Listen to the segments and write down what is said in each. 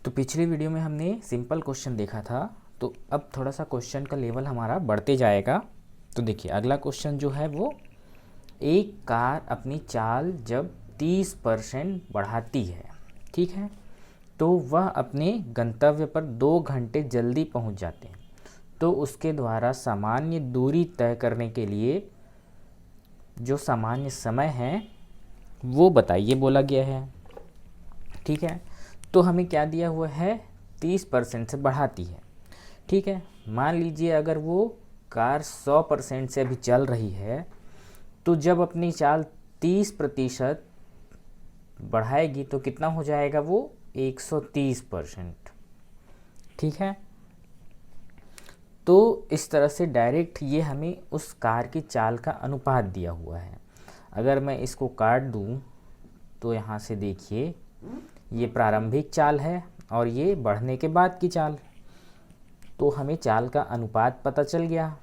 तो पिछली वीडियो में हमने सिंपल क्वेश्चन देखा था, तो अब थोड़ा सा क्वेश्चन का लेवल हमारा बढ़ते जाएगा। तो देखिए अगला क्वेश्चन जो है वो, एक कार अपनी चाल जब 30% बढ़ाती है, ठीक है, तो वह अपने गंतव्य पर 2 घंटे जल्दी पहुंच जाते हैं, तो उसके द्वारा सामान्य दूरी तय करने के लिए जो सामान्य समय है वो बताइए बोला गया है। ठीक है, तो हमें क्या दिया हुआ है, 30% से बढ़ाती है। ठीक है, मान लीजिए अगर वो कार 100% से अभी चल रही है, तो जब अपनी चाल 30% बढ़ाएगी तो कितना हो जाएगा वो, 130%। ठीक है, तो इस तरह से डायरेक्ट ये हमें उस कार की चाल का अनुपात दिया हुआ है। अगर मैं इसको काट दूं तो यहाँ से देखिए, ये प्रारंभिक चाल है और ये बढ़ने के बाद की चाल, तो हमें चाल का अनुपात पता चल गया।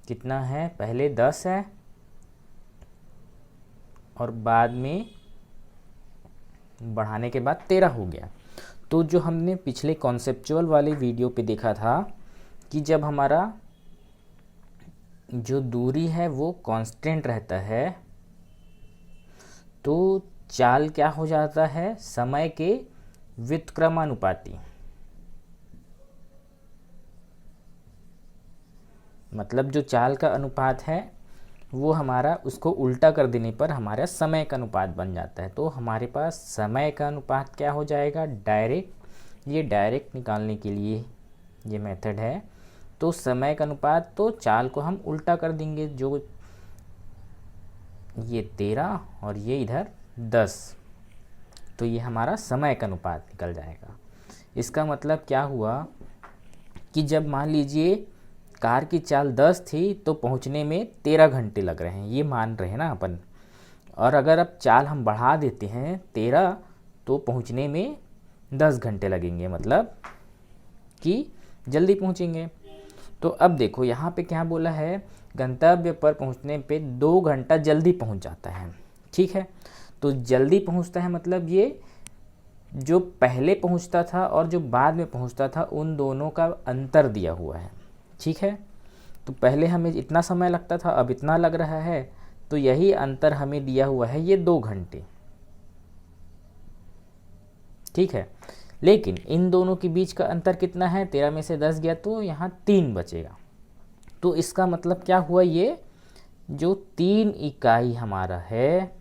कितना है, पहले 10 है और बाद में बढ़ाने के बाद 13 हो गया। तो जो हमने पिछले कॉन्सेप्चुअल वाले वीडियो पे देखा था कि जब हमारा जो दूरी है वो कांस्टेंट रहता है, तो चाल क्या हो जाता है, समय के व्युत्क्रमानुपाती। मतलब जो चाल का अनुपात है वो हमारा, उसको उल्टा कर देने पर हमारा समय का अनुपात बन जाता है। तो हमारे पास समय का अनुपात क्या हो जाएगा, डायरेक्ट, ये डायरेक्ट निकालने के लिए ये मेथड है। तो समय का अनुपात, तो चाल को हम उल्टा कर देंगे, जो ये 13 और ये इधर 10, तो ये हमारा समय का अनुपात निकल जाएगा। इसका मतलब क्या हुआ कि जब मान लीजिए कार की चाल 10 थी तो पहुंचने में 13 घंटे लग रहे हैं, ये मान रहे हैं ना अपन। और अगर अब चाल हम बढ़ा देते हैं 13, तो पहुंचने में 10 घंटे लगेंगे, मतलब कि जल्दी पहुंचेंगे। तो अब देखो यहाँ पे क्या बोला है, गंतव्य पर पहुंचने पे 2 घंटा जल्दी पहुंच जाता है। ठीक है, तो जल्दी पहुंचता है मतलब ये जो पहले पहुंचता था और जो बाद में पहुंचता था उन दोनों का अंतर दिया हुआ है। ठीक है, तो पहले हमें इतना समय लगता था, अब इतना लग रहा है, तो यही अंतर हमें दिया हुआ है, ये 2 घंटे। ठीक है, लेकिन इन दोनों के बीच का अंतर कितना है, 13 में से 10 गया तो यहाँ 3 बचेगा। तो इसका मतलब क्या हुआ, ये जो 3 इकाई हमारा है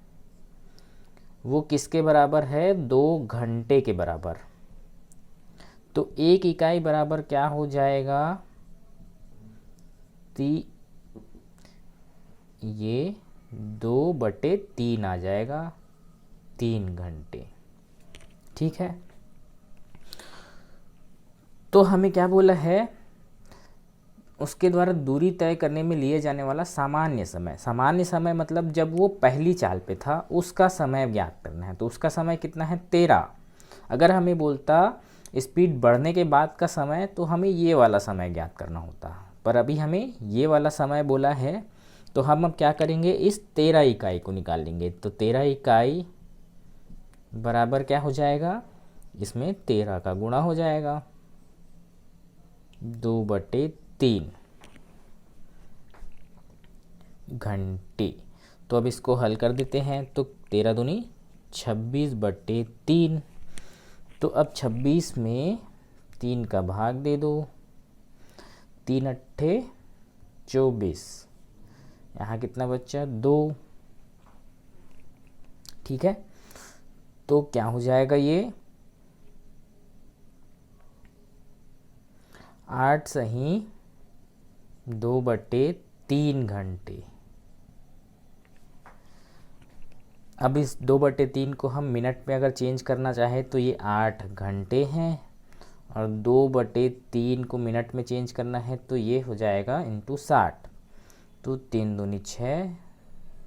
वो किसके बराबर है, 2 घंटे के बराबर। तो 1 इकाई बराबर क्या हो जाएगा, ये 2/3 आ जाएगा, 3 घंटे। ठीक है, तो हमें क्या बोला है, उसके द्वारा दूरी तय करने में लिए जाने वाला सामान्य समय। सामान्य समय मतलब जब वो पहली चाल पे था उसका समय ज्ञात करना है, तो उसका समय कितना है, 13। अगर हमें बोलता स्पीड बढ़ने के बाद का समय, तो हमें ये वाला समय ज्ञात करना होता, पर अभी हमें ये वाला समय बोला है, तो हम अब क्या करेंगे, इस 13 इकाई को निकाल लेंगे। तो 13 इकाई बराबर क्या हो जाएगा, इसमें 13 का गुणा हो जाएगा, 2/3 घंटे। तो अब इसको हल कर देते हैं, तो 13 दूनी 26/3। तो अब 26 में 3 का भाग दे दो, 3 अट्ठे 24, यहाँ कितना बच्चा, 2। ठीक है, तो क्या हो जाएगा, ये 8 सही 2/3 घंटे। अब इस 2/3 को हम मिनट में अगर चेंज करना चाहें तो ये 8 घंटे हैं, और 2/3 को मिनट में चेंज करना है तो ये हो जाएगा इंटू 60। तो 3 दूनी 6,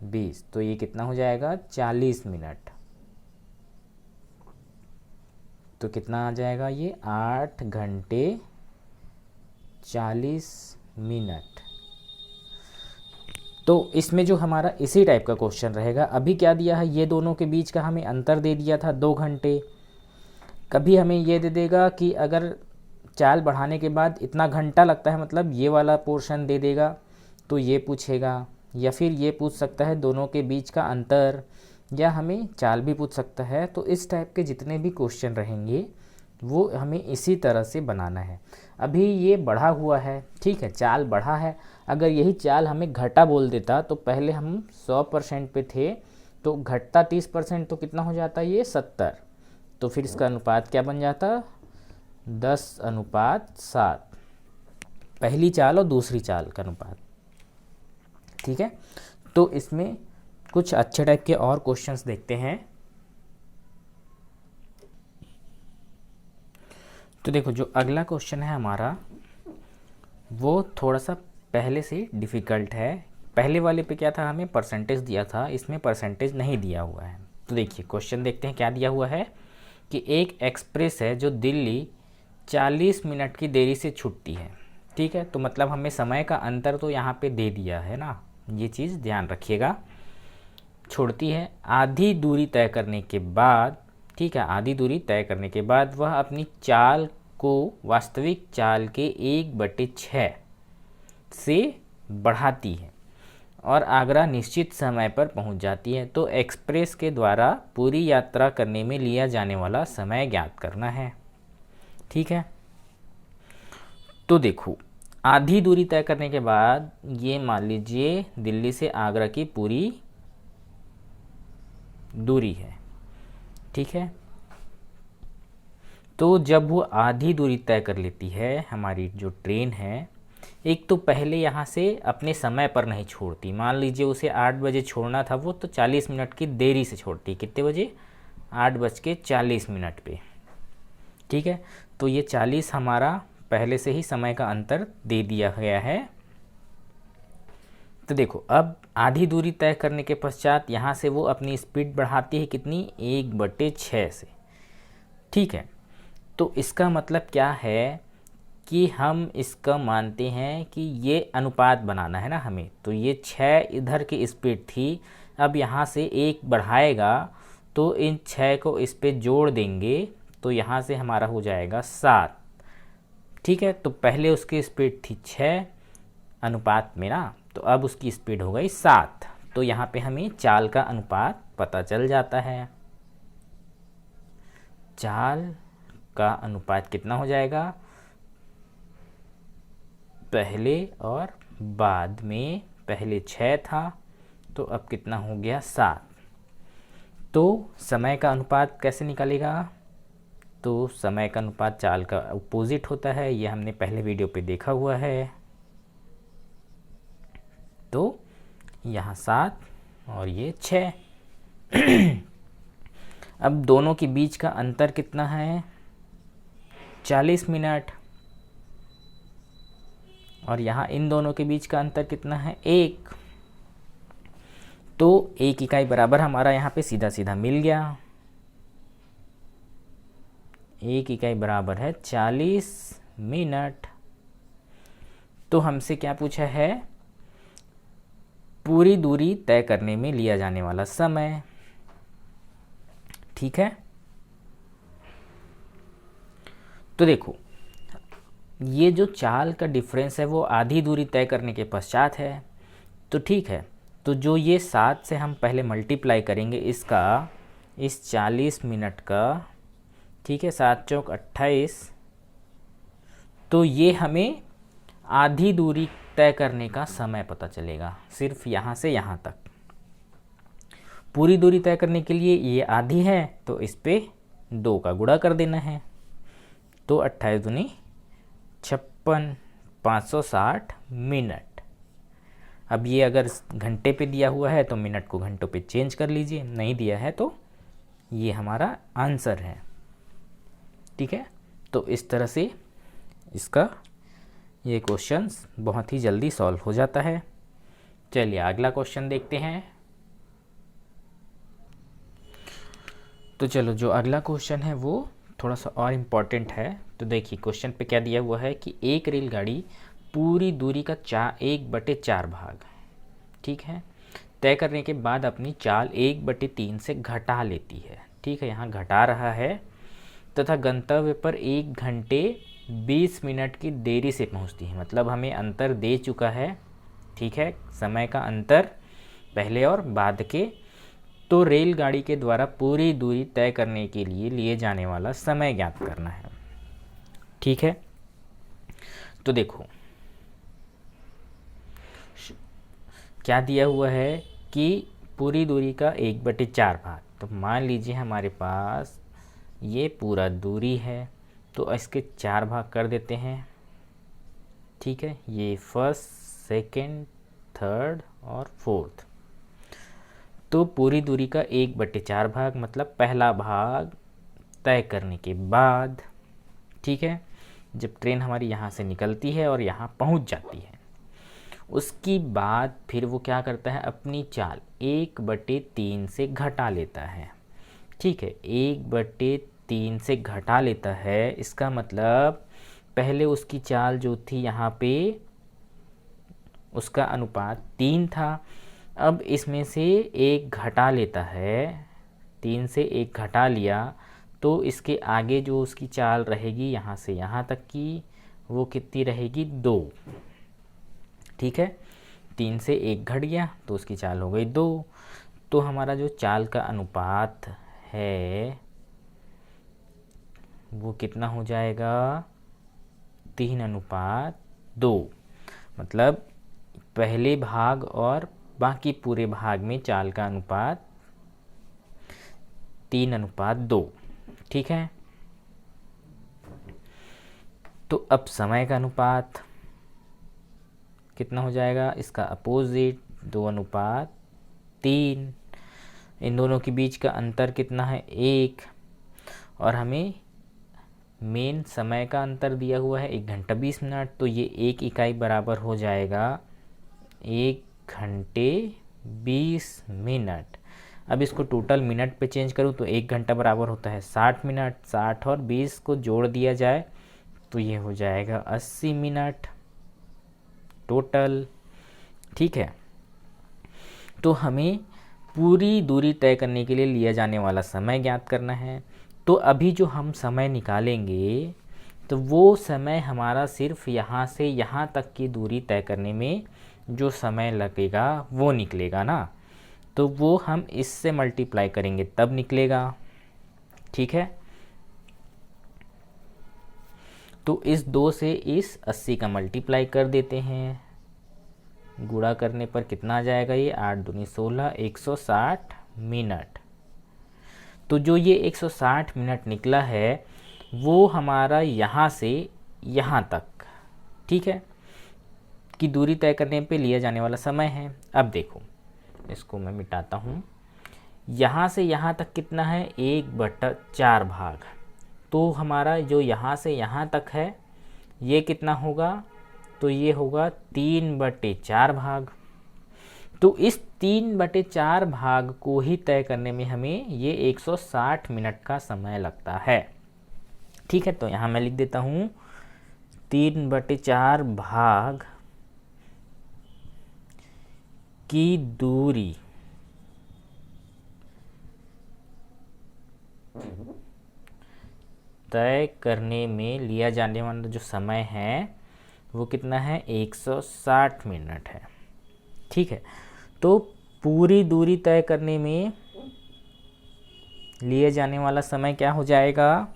20, तो ये कितना हो जाएगा, 40 मिनट। तो कितना आ जाएगा, ये 8 घंटे 40 मिनट। तो इसमें जो हमारा इसी टाइप का क्वेश्चन रहेगा। अभी क्या दिया है, ये दोनों के बीच का हमें अंतर दे दिया था 2 घंटे। कभी हमें ये दे देगा कि अगर चाल बढ़ाने के बाद इतना घंटा लगता है, मतलब ये वाला पोर्शन दे देगा, तो ये पूछेगा। या फिर ये पूछ सकता है दोनों के बीच का अंतर, या हमें चाल भी पूछ सकता है। तो इस टाइप के जितने भी क्वेश्चन रहेंगे वो हमें इसी तरह से बनाना है। अभी ये बढ़ा हुआ है, ठीक है, चाल बढ़ा है। अगर यही चाल हमें घटा बोल देता तो पहले हम 100% पे थे, तो घटता 30%, तो कितना हो जाता ये 70। तो फिर इसका अनुपात क्या बन जाता, 10:7, पहली चाल और दूसरी चाल का अनुपात। ठीक है, तो इसमें कुछ अच्छे टाइप के और क्वेश्चंस देखते हैं। तो देखो, जो अगला क्वेश्चन है हमारा वो थोड़ा सा पहले से डिफ़िकल्ट है। पहले वाले पे क्या था, हमें परसेंटेज दिया था, इसमें परसेंटेज नहीं दिया हुआ है। तो देखिए क्वेश्चन देखते हैं क्या दिया हुआ है कि एक एक्सप्रेस है जो दिल्ली 40 मिनट की देरी से छूटती है। ठीक है, तो मतलब हमें समय का अंतर तो यहाँ पे दे दिया है ना, ये चीज़ ध्यान रखिएगा। छोड़ती है आधी दूरी तय करने के बाद, ठीक है, आधी दूरी तय करने के बाद वह अपनी चाल को वास्तविक चाल के 1/6 से बढ़ाती है और आगरा निश्चित समय पर पहुंच जाती है। तो एक्सप्रेस के द्वारा पूरी यात्रा करने में लिया जाने वाला समय ज्ञात करना है। ठीक है, तो देखो, आधी दूरी तय करने के बाद ये मान लीजिए दिल्ली से आगरा की पूरी दूरी है। ठीक है, तो जब वो आधी दूरी तय कर लेती है हमारी जो ट्रेन है, एक तो पहले यहाँ से अपने समय पर नहीं छोड़ती। मान लीजिए उसे 8 बजे छोड़ना था वो, तो 40 मिनट की देरी से छोड़ती। कितने बजे, 8:40 पे। ठीक है, तो ये 40 हमारा पहले से ही समय का अंतर दे दिया गया है। तो देखो, अब आधी दूरी तय करने के पश्चात यहाँ से वो अपनी स्पीड बढ़ाती है कितनी, 1/6 से। ठीक है, तो इसका मतलब क्या है कि हम इसका मानते हैं कि ये अनुपात बनाना है ना हमें। तो ये 6 इधर की स्पीड थी, अब यहाँ से 1 बढ़ाएगा तो इन 6 को इस पे जोड़ देंगे, तो यहाँ से हमारा हो जाएगा 7। ठीक है, तो पहले उसकी स्पीड थी 6 अनुपात में ना, तो अब उसकी स्पीड हो गई 7। तो यहाँ पे हमें चाल का अनुपात पता चल जाता है। चाल का अनुपात कितना हो जाएगा, पहले और बाद में, पहले 6 था तो अब कितना हो गया 7। तो समय का अनुपात कैसे निकालेगा, तो समय का अनुपात चाल का अपोजिट होता है, ये हमने पहले वीडियो पे देखा हुआ है। तो यहाँ 7 और ये 6। अब दोनों के बीच का अंतर कितना है, 40 मिनट, और यहाँ इन दोनों के बीच का अंतर कितना है, 1। तो 1 इकाई बराबर हमारा यहाँ पे सीधा सीधा मिल गया। 1 इकाई बराबर है 40 मिनट। तो हमसे क्या पूछा है, पूरी दूरी तय करने में लिया जाने वाला समय। ठीक है, तो देखो, ये जो चाल का डिफरेंस है वो आधी दूरी तय करने के पश्चात है। तो ठीक है, तो जो ये 7 से हम पहले मल्टीप्लाई करेंगे इसका, इस 40 मिनट का, ठीक है, 7 चौक 28, तो ये हमें आधी दूरी तय करने का समय पता चलेगा, सिर्फ यहाँ से यहाँ तक। पूरी दूरी तय करने के लिए ये आधी है, तो इस पे 2 का गुणा कर देना है। तो 28 दूनी 56, 560 मिनट। अब ये अगर घंटे पे दिया हुआ है तो मिनट को घंटों पे चेंज कर लीजिए, नहीं दिया है तो ये हमारा आंसर है। ठीक है, तो इस तरह से इसका ये क्वेश्चन बहुत ही जल्दी सॉल्व हो जाता है। चलिए अगला क्वेश्चन देखते हैं। तो चलो, जो अगला क्वेश्चन है वो थोड़ा सा और इम्पॉर्टेंट है। तो देखिए क्वेश्चन पे क्या दिया हुआ है कि एक रेलगाड़ी पूरी दूरी का 1/4 भाग, ठीक है। तय करने के बाद अपनी चाल 1/3 से घटा लेती है, ठीक है, यहाँ घटा रहा है, तथा गंतव्य पर 1 घंटे 20 मिनट की देरी से पहुँचती है। मतलब हमें अंतर दे चुका है, ठीक है, समय का अंतर पहले और बाद के। तो रेलगाड़ी के द्वारा पूरी दूरी तय करने के लिए जाने वाला समय ज्ञात करना है, ठीक है। तो देखो क्या दिया हुआ है कि पूरी दूरी का 1/4 भाग। तो मान लीजिए हमारे पास ये पूरा दूरी है, तो इसके 4 भाग कर देते हैं, ठीक है। ये फर्स्ट, सेकंड, थर्ड और फोर्थ। तो पूरी दूरी का 1/4 भाग मतलब पहला भाग तय करने के बाद, ठीक है, जब ट्रेन हमारी यहाँ से निकलती है और यहाँ पहुँच जाती है, उसकी बाद फिर वो क्या करता है, अपनी चाल 1/3 से घटा लेता है, ठीक है। 1/3 से घटा लेता है, इसका मतलब पहले उसकी चाल जो थी यहाँ पे उसका अनुपात 3 था। अब इसमें से 1 घटा लेता है, 3 से 1 घटा लिया, तो इसके आगे जो उसकी चाल रहेगी यहाँ से यहाँ तक की, वो कितनी रहेगी, 2, ठीक है। 3 से 1 घट गया तो उसकी चाल हो गई 2। तो हमारा जो चाल का अनुपात है वो कितना हो जाएगा, 3:2। मतलब पहले भाग और बाकी पूरे भाग में चाल का अनुपात 3:2, ठीक है। तो अब समय का अनुपात कितना हो जाएगा, इसका अपोजिट 2:3। इन दोनों के बीच का अंतर कितना है, 1। और हमें मेन समय का अंतर दिया हुआ है 1 घंटा 20 मिनट, तो ये 1 इकाई बराबर हो जाएगा 1 घंटे 20 मिनट। अब इसको टोटल मिनट पे चेंज करूँ तो 1 घंटा बराबर होता है 60 मिनट। 60 और 20 को जोड़ दिया जाए तो ये हो जाएगा 80 मिनट टोटल, ठीक है। तो हमें पूरी दूरी तय करने के लिए लिया जाने वाला समय ज्ञात करना है। तो अभी जो हम समय निकालेंगे तो वो समय हमारा सिर्फ यहाँ से यहाँ तक की दूरी तय करने में जो समय लगेगा वो निकलेगा ना, तो वो हम इससे मल्टीप्लाई करेंगे तब निकलेगा, ठीक है। तो इस 2 से इस 80 का मल्टीप्लाई कर देते हैं, गुणा करने पर कितना आ जाएगा, ये 8 दूनी 16, 160 मिनट। तो जो ये 160 मिनट निकला है वो हमारा यहाँ से यहाँ तक, ठीक है, की दूरी तय करने पे लिया जाने वाला समय है। अब देखो इसको मैं मिटाता हूँ, यहाँ से यहाँ तक कितना है, 1/4 भाग। तो हमारा जो यहाँ से यहाँ तक है ये कितना होगा, तो ये होगा 3/4 भाग। तो इस 3/4 भाग को ही तय करने में हमें ये 160 मिनट का समय लगता है, ठीक है। तो यहाँ मैं लिख देता हूँ 3/4 भाग की दूरी तय करने में लिया जाने वाला जो समय है वो कितना है, 160 मिनट है, ठीक है। तो पूरी दूरी तय करने में लिए जाने वाला समय क्या हो जाएगा,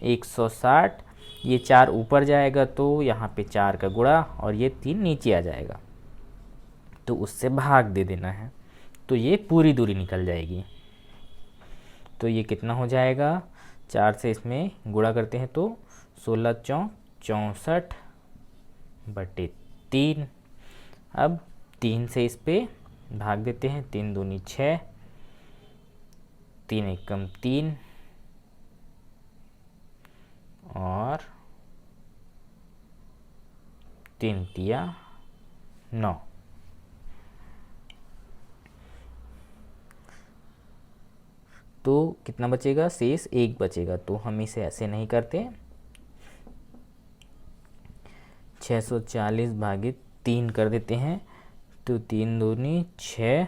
160। ये 4 ऊपर जाएगा तो यहाँ पे 4 का गुणा और ये 3 नीचे आ जाएगा, तो उससे भाग दे देना है, तो ये पूरी दूरी निकल जाएगी। तो ये कितना हो जाएगा, 4 से इसमें गुणा करते हैं तो 16 चौक 64/3। अब 3 से इस पे भाग देते हैं, 3 दूनी 6, 3 एकम 3 और 3 तिया 9। तो कितना बचेगा, शेष 1 बचेगा। तो हम इसे ऐसे नहीं करते, 640 भागित 3 कर देते हैं, तो तो 3 दूनी 6,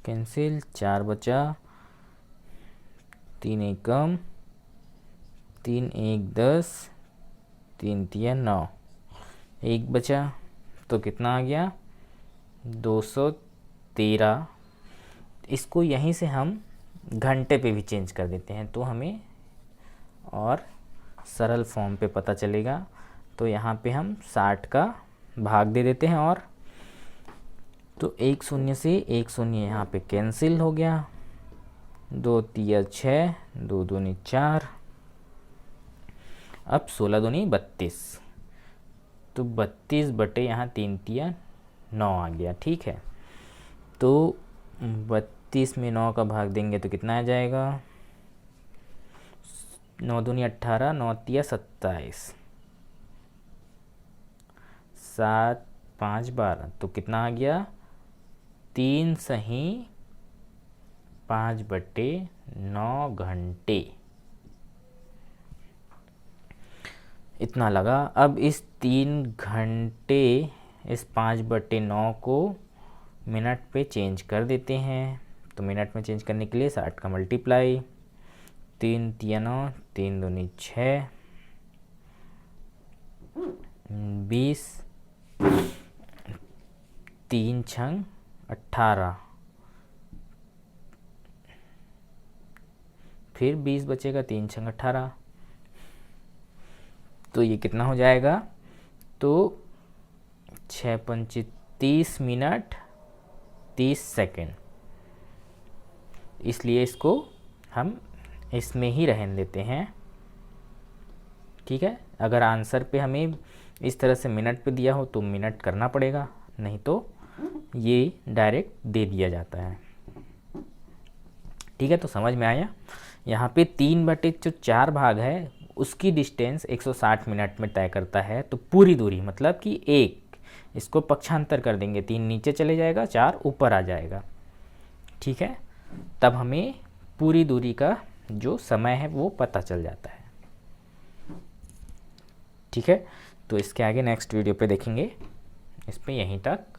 कैंसिल, 4 बचा, 3 एकम, 3 एक 10, 3 तिया 9, 1 बचा, तो कितना आ गया 213। इसको यहीं से हम घंटे पे भी चेंज कर देते हैं तो हमें और सरल फॉर्म पे पता चलेगा। तो यहाँ पे हम 60 का भाग दे देते हैं और तो 1 शून्य से 1 शून्य यहाँ पे कैंसिल हो गया, 2 तिया 6, 2 दूनी 4, अब 16 दूनी 32, तो 32 बटे यहाँ 3 तिया 9 आ गया। ठीक है, तो 32 में 9 का भाग देंगे तो कितना आ जाएगा, 9 दूनी 18, 9 तिया 27, 7 5 12, तो कितना आ गया 3 सही 5 बटे 9 घंटे, इतना लगा। अब इस 3 घंटे इस 5 बटे 9 को मिनट पे चेंज कर देते हैं। तो मिनट में चेंज करने के लिए 60 का मल्टीप्लाई, 3 तिया 9, 3 दूनी 6, 20, 3 छंग 18, फिर 20 बचेगा, 3 छंग 18, तो ये कितना हो जाएगा, तो 6 पंचे 30 मिनट 30 सेकेंड, इसलिए इसको हम इसमें ही रहने देते हैं। ठीक है, अगर आंसर पे हमें इस तरह से मिनट पे दिया हो तो मिनट करना पड़ेगा, नहीं तो ये डायरेक्ट दे दिया जाता है। ठीक है, तो समझ में आया। यहाँ पे 3 बटे जो 4 भाग है उसकी डिस्टेंस 160 मिनट में तय करता है, तो पूरी दूरी मतलब कि 1, इसको पक्षांतर कर देंगे, 3 नीचे चले जाएगा, 4 ऊपर आ जाएगा। ठीक है, तब हमें पूरी दूरी का जो समय है वो पता चल जाता है। ठीक है, तो इसके आगे नेक्स्ट वीडियो पे देखेंगे। इस पे यहीं तक